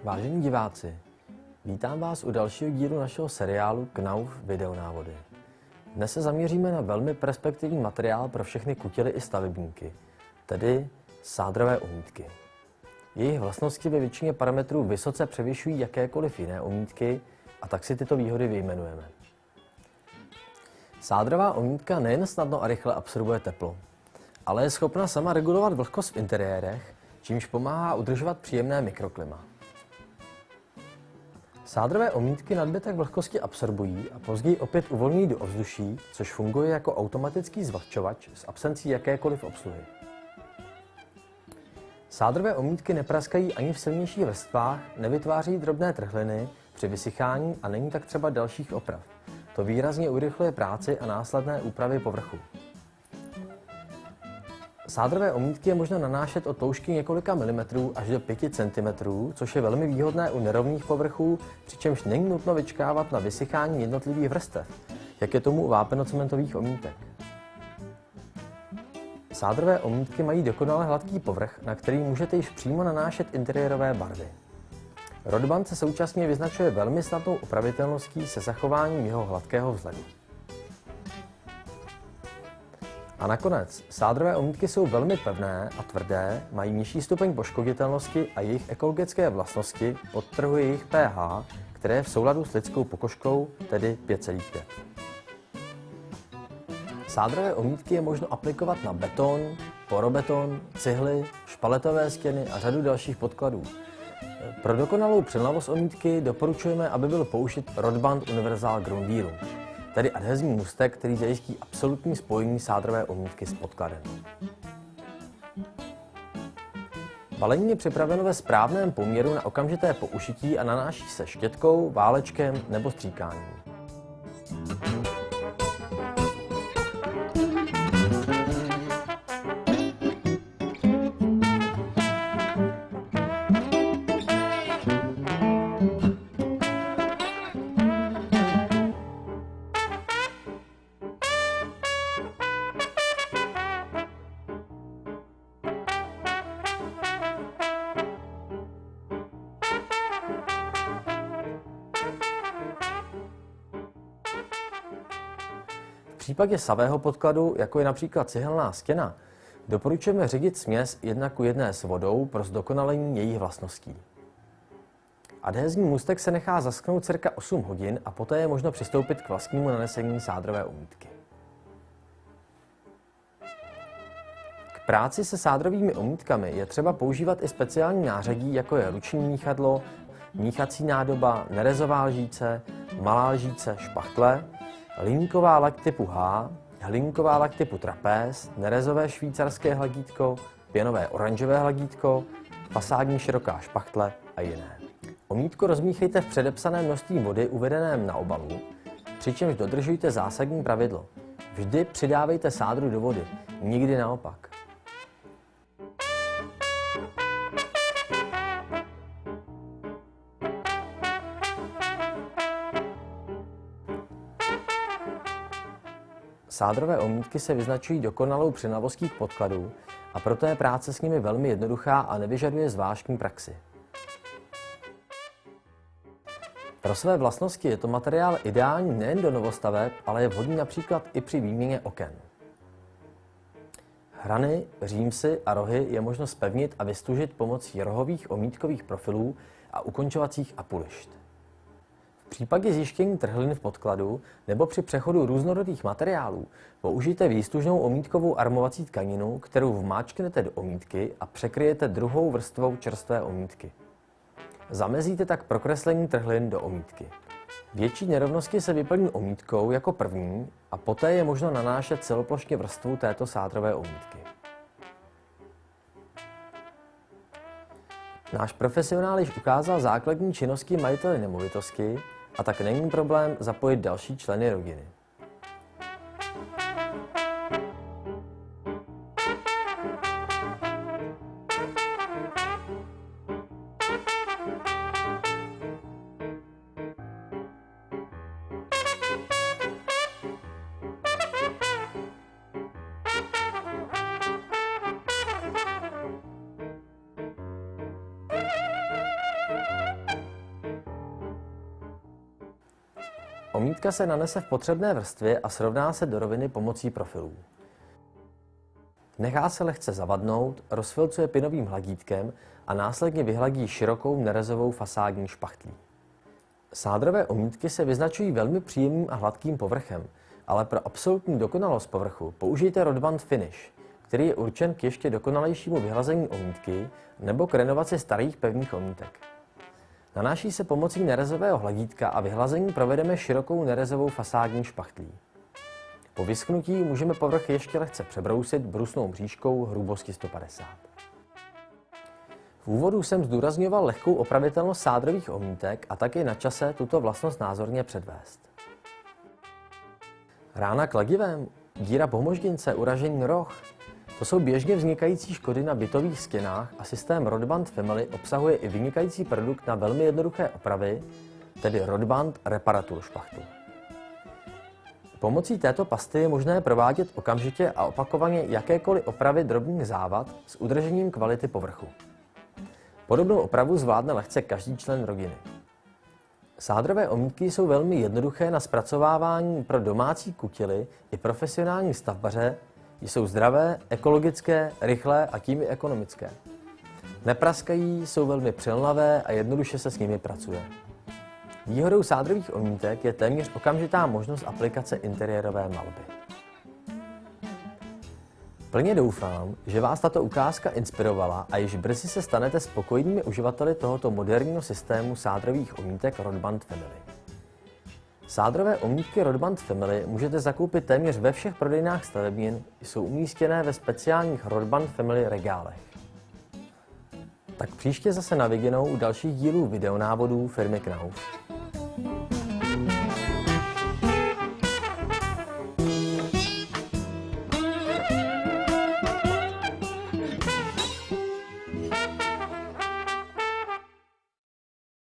Vážení diváci, vítám vás u dalšího dílu našeho seriálu Knauf videonávody. Dnes se zaměříme na velmi perspektivní materiál pro všechny kutěly i stavebníky, tedy sádrové omítky. Jejich vlastnosti ve většině parametrů vysoce převyšují jakékoliv jiné omítky a tak si tyto výhody vyjmenujeme. Sádrová omítka nejen snadno a rychle absorbuje teplo, ale je schopna sama regulovat vlhkost v interiérech, čímž pomáhá udržovat příjemné mikroklima. Sádrové omítky nadbytek vlhkosti absorbují a později opět uvolňují do ovzduší, což funguje jako automatický zvlhčovač s absencí jakékoliv obsluhy. Sádrové omítky nepraskají ani v silnějších vrstvách, nevytváří drobné trhliny při vysychání a není tak třeba dalších oprav. To výrazně urychluje práci a následné úpravy povrchu. Sádrové omítky je možno nanášet od tloušťky několika milimetrů až do 5 cm, což je velmi výhodné u nerovných povrchů, přičemž není nutno vyčkávat na vysychání jednotlivých vrstev, jak je tomu u vápenocementových omítek. Sádrové omítky mají dokonale hladký povrch, na který můžete již přímo nanášet interiérové barvy. Rodband se současně vyznačuje velmi snadnou opravitelností se zachováním jeho hladkého vzhledu. A nakonec, sádrové omítky jsou velmi pevné a tvrdé, mají nižší stupeň poškoditelnosti a jejich ekologické vlastnosti podtrhuje jejich pH, které je v souladu s lidskou pokožkou, tedy 5,5. Sádrové omítky je možno aplikovat na beton, porobeton, cihly, špaletové stěny a řadu dalších podkladů. Pro dokonalou přilnavost omítky doporučujeme, aby byl použit Rodband Universal Grundierung, tedy adhezní můstek, který zajistí absolutní spojení sádrové omítky s podkladem. Balení je připraveno ve správném poměru na okamžité použití a nanáší se štětkou, válečkem nebo stříkáním. V případě savého podkladu, jako je například cihelná stěna, doporučujeme ředit směs 1:1 s vodou pro zdokonalení jejich vlastností. Adhezní můstek se nechá zaschnout cirka 8 hodin a poté je možno přistoupit k vlastnímu nanesení sádrové omítky. K práci se sádrovými omítkami je třeba používat i speciální nářadí, jako je ruční míchadlo, míchací nádoba, nerezová lžíce, malá lžíce, špachtle, hliníková lak typu H, hliníková lak typu trapéz, nerezové švýcarské hladítko, pěnové oranžové hladítko, fasádní široká špachtle a jiné. Omítku rozmíchejte v předepsaném množství vody uvedeném na obalu, přičemž dodržujte zásadní pravidlo. Vždy přidávejte sádru do vody, nikdy naopak. Sádrové omítky se vyznačují dokonalou přilnavostí k podkladu a proto je práce s nimi velmi jednoduchá a nevyžaduje zvláštní praxi. Pro své vlastnosti je to materiál ideální nejen do novostaveb, ale je vhodný například i při výměně oken. Hrany, římsy a rohy je možno zpevnit a vystužit pomocí rohových omítkových profilů a ukončovacích apulišt. V případě zjištění trhlin v podkladu nebo při přechodu různorodých materiálů použijte výstužnou omítkovou armovací tkaninu, kterou vmáčknete do omítky a překryjete druhou vrstvou čerstvé omítky. Zamezíte tak prokreslení trhlin do omítky. Větší nerovnosti se vyplní omítkou jako první a poté je možno nanášet celoplošně vrstvu této sádrové omítky. Náš profesionál již ukázal základní činnosti majiteli nemovitosti a tak není problém zapojit další členy rodiny. omítka se nanese v potřebné vrstvě a srovná se do roviny pomocí profilů. Nechá se lehce zavadnout, rozfilcuje pinovým hladítkem a následně vyhladí širokou nerezovou fasádní špachtlí. Sádrové omítky se vyznačují velmi příjemným a hladkým povrchem, ale pro absolutní dokonalost povrchu použijte Rodband Finish, který je určen k ještě dokonalejšímu vyhlazení omítky nebo k renovaci starých pevných omítek. Nanáší se pomocí nerezového hladítka a vyhlazení provedeme širokou nerezovou fasádní špachtlí. Po vyschnutí můžeme povrch ještě lehce přebrousit brusnou mřížkou hrubosti 150. V úvodu jsem zdůrazňoval lehkou opravitelnost sádrových omítek a tak je na čase tuto vlastnost názorně předvést. Rána kladivem, díra po moždince, uražený roh. To jsou běžně vznikající škody na bytových stěnách a systém Rodband Family obsahuje i vynikající produkt na velmi jednoduché opravy, tedy Rodband Reparatur špachtu. Pomocí této pasty je možné provádět okamžitě a opakovaně jakékoliv opravy drobných závad s udržením kvality povrchu. Podobnou opravu zvládne lehce každý člen rodiny. Sádrové omítky jsou velmi jednoduché na zpracovávání pro domácí kutily i profesionální stavbaře, jsou zdravé, ekologické, rychlé a tím i ekonomické. Nepraskají, jsou velmi přilnavé a jednoduše se s nimi pracuje. Výhodou sádrových omítek je téměř okamžitá možnost aplikace interiérové malby. Plně doufám, že vás tato ukázka inspirovala a již brzy se stanete spokojenými uživateli tohoto moderního systému sádrových omítek Rodband Family. Sádrové omítky Rodband Family můžete zakoupit téměř ve všech prodejnách stavebnin, jsou umístěné ve speciálních Rodband Family regálech. Tak příště zase na viděnou u dalších dílů videonávodů firmy Knauf.